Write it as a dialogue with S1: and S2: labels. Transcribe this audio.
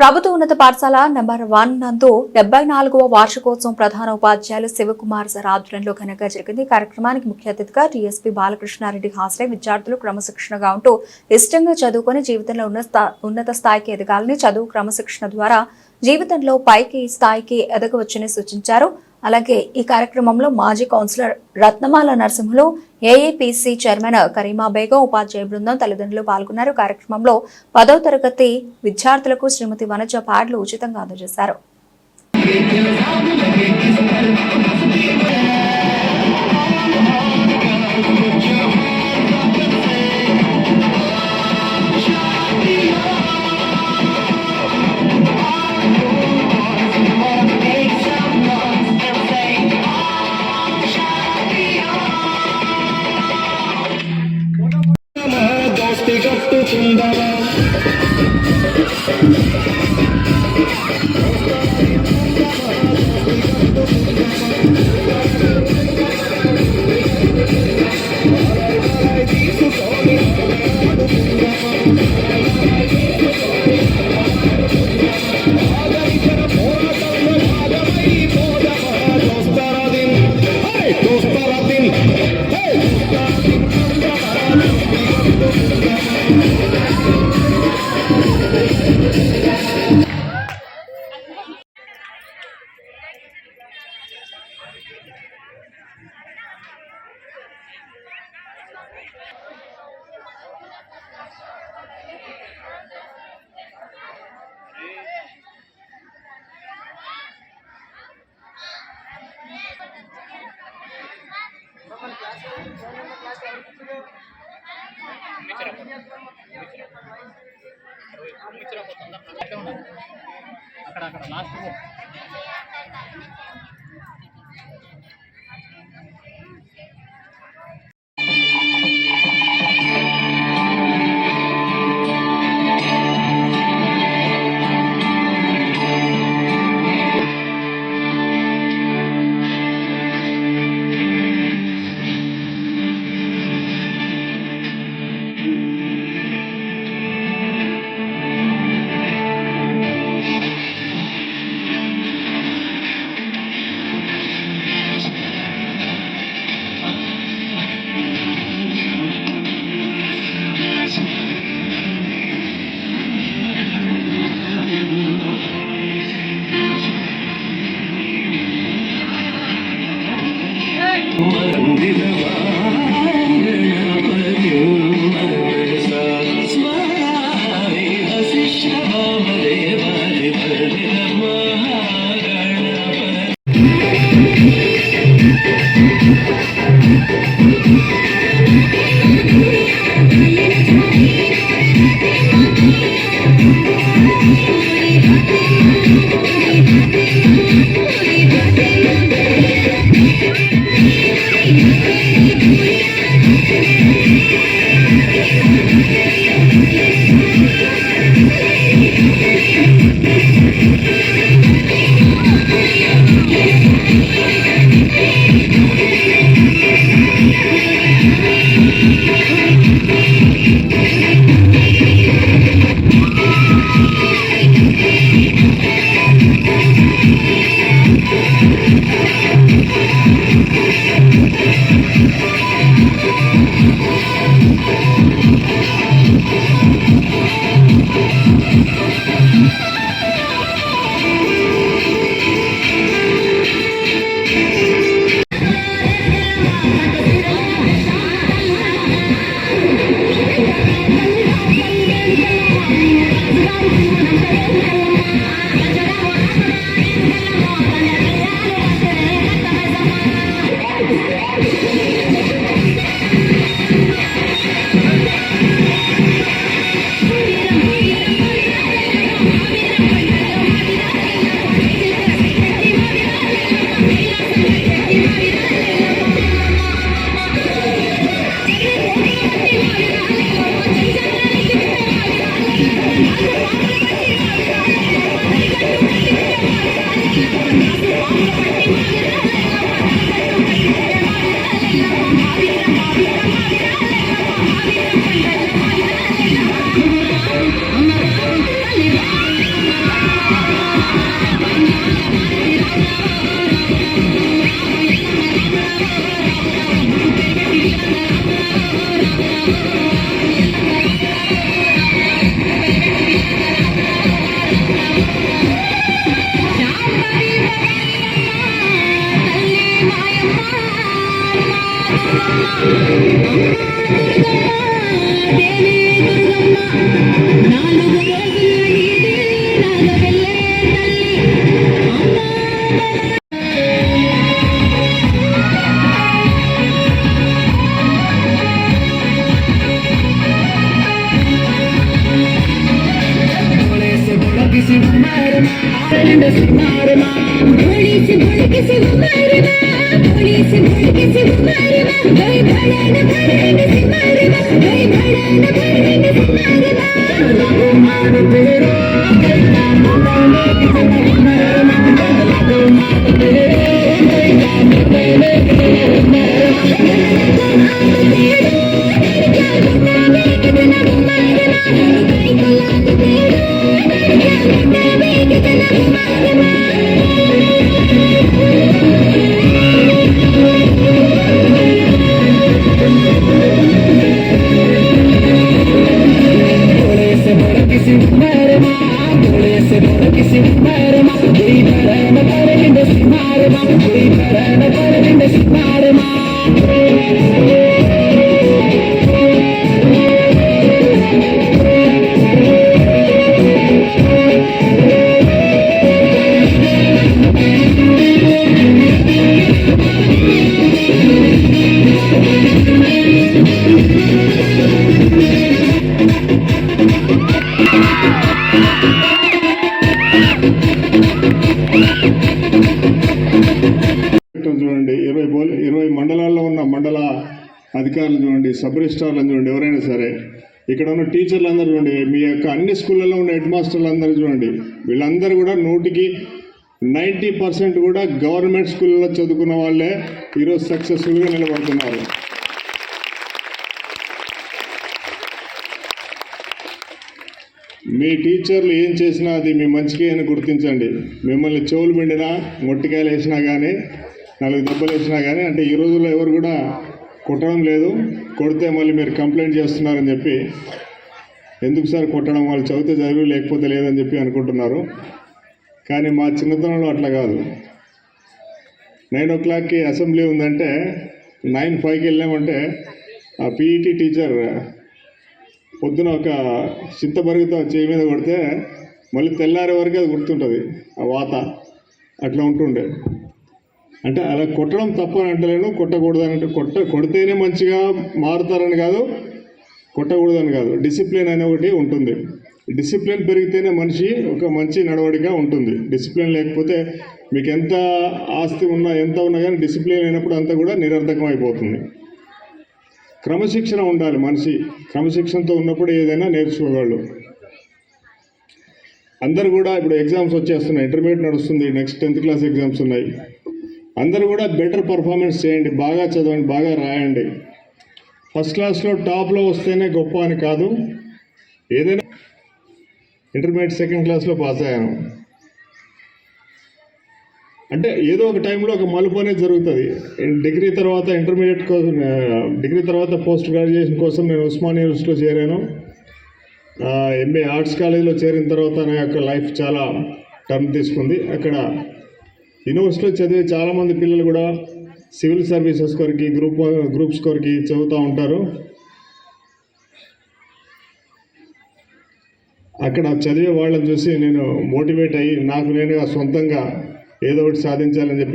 S1: ప్రభుత్వ ఉన్నత పాఠశాల నంబర్ 1 నందు 74వ వార్షికోత్సవం ప్రధాన ఉపాధ్యాయులు శివకుమార్ సార్ ఆధ్వర్యంలో ఘనంగా జరిగింది. కార్యక్రమానికి ముఖ్య అతిథిగా టీఎస్పీ బాలకృష్ణారెడ్డి హాజరై విద్యార్థులు క్రమశిక్షణగా ఉంటూ ఇష్టంగా చదువుకొని జీవితంలో ఉన్నత స్థాయికి ఎదగాలని, చదువు క్రమశిక్షణ ద్వారా జీవితంలో పైకి స్థాయికి ఎదగవచ్చని సూచించారు. అలాగే ఈ కార్యక్రమంలో మాజీ కౌన్సిలర్ రత్నమాల నరసింహులు, ఏఏపీసీ చైర్మన్ కరీమా బేగం, ఉపాధ్యాయ బృందం, తల్లిదండ్రులు పాల్గొన్నారు. కార్యక్రమంలో 10వ తరగతి విద్యార్థులకు శ్రీమతి వనజ ప్యాడ్లు ఉచితంగా అందజేశారు.
S2: అక్కడ లాస్ట్
S3: చూడండి 20 మండలాల్లో ఉన్న మండల అధికారులు చూడండి, సబ్ రిజిస్ట్రార్లను చూడండి, ఎవరైనా సరే ఇక్కడ ఉన్న టీచర్లు అందరూ చూడండి, మీ యొక్క అన్ని స్కూళ్ళల్లో ఉన్న హెడ్ మాస్టర్లు అందరూ చూడండి, వీళ్ళందరూ కూడా 90% కూడా గవర్నమెంట్ స్కూళ్ళలో చదువుకున్న వాళ్ళే ఈరోజు సక్సెస్ఫుల్గా నిలబడుతున్నారు. మీ టీచర్లు ఏం చేసినా అది మీ మంచిగా అని గుర్తించండి. మిమ్మల్ని చెవులు పిండినా, మొట్టికాయలు వేసినా కానీ, 4 దెబ్బలు వేసినా కానీ, అంటే ఈ రోజుల్లో ఎవరు కూడా కొట్టడం లేదు. కొడితే మళ్ళీ మీరు కంప్లైంట్ చేస్తున్నారని చెప్పి, ఎందుకు సార్ కొట్టడం, వాళ్ళు చదివితే చదివి లేకపోతే లేదని చెప్పి అనుకుంటున్నారు. కానీ మా చిన్నతనంలో అట్లా కాదు. 9 o'clockకి అసెంబ్లీ ఉందంటే 9:05కి వెళ్ళామంటే ఆ పీఈటీ టీచర్ పొద్దున ఒక చింతబరుగుతో చేయి మీద కొడితే మళ్ళీ తెల్లారే వరకు అది గుర్తుంటుంది, ఆ వాత అట్లా ఉంటుండే. అంటే అలా కొట్టడం తప్పని అంటలేను, కొట్టకూడదని అంటే కొడితేనే మంచిగా మారుతారని కాదు, కొట్టకూడదని కాదు. డిసిప్లిన్ అనే ఒకటి ఉంటుంది. డిసిప్లిన్ పెరిగితేనే మనిషి ఒక మంచి నడవడిక ఉంటుంది. డిసిప్లిన్ లేకపోతే మీకు ఎంత ఆస్తి ఉన్నా ఎంత ఉన్నా కానీ డిసిప్లిన్ అయినప్పుడు అంతా కూడా నిరర్థకం అయిపోతుంది. క్రమశిక్షణ ఉండాలి. మనిషి క్రమశిక్షణతో ఉన్నప్పుడు ఏదైనా నేర్చుకోగలడు. అందరూ కూడా ఇప్పుడు ఎగ్జామ్స్ వచ్చేస్తున్నాయి, ఇంటర్మీడియట్ నడుస్తుంది, నెక్స్ట్ 10th క్లాస్ ఎగ్జామ్స్ ఉన్నాయి. అందరూ కూడా బెటర్ పర్ఫార్మెన్స్ చేయండి, బాగా చదవండి, బాగా రాయండి. ఫస్ట్ క్లాస్లో టాప్లో వస్తేనే గొప్ప అని కాదు. ఏదైనా ఇంటర్మీడియట్ 2nd క్లాస్లో పాస్ అయ్యాను అంటే ఏదో ఒక టైంలో ఒక మలుపు అనేది జరుగుతుంది. డిగ్రీ తర్వాత ఇంటర్మీడియట్ కోసం, డిగ్రీ తర్వాత పోస్ట్ గ్రాడ్యుయేషన్ కోసం నేను ఉస్మానియా యూనివర్సిటీలో చేరాను. ఎంఏ ఆర్ట్స్ కాలేజీలో చేరిన తర్వాత నా యొక్క లైఫ్ చాలా టర్న్ తీసుకుంది. అక్కడ యూనివర్సిటీలో చదివే చాలామంది పిల్లలు కూడా సివిల్ సర్వీసెస్ కొరికి, గ్రూప్స్ కొరికి చదువుతూ ఉంటారు. అక్కడ చదివే వాళ్ళని చూసి నేను మోటివేట్ అయ్యి నాకు నేనుగా సొంతంగా ఏదో ఒకటి సాధించాలని చెప్పి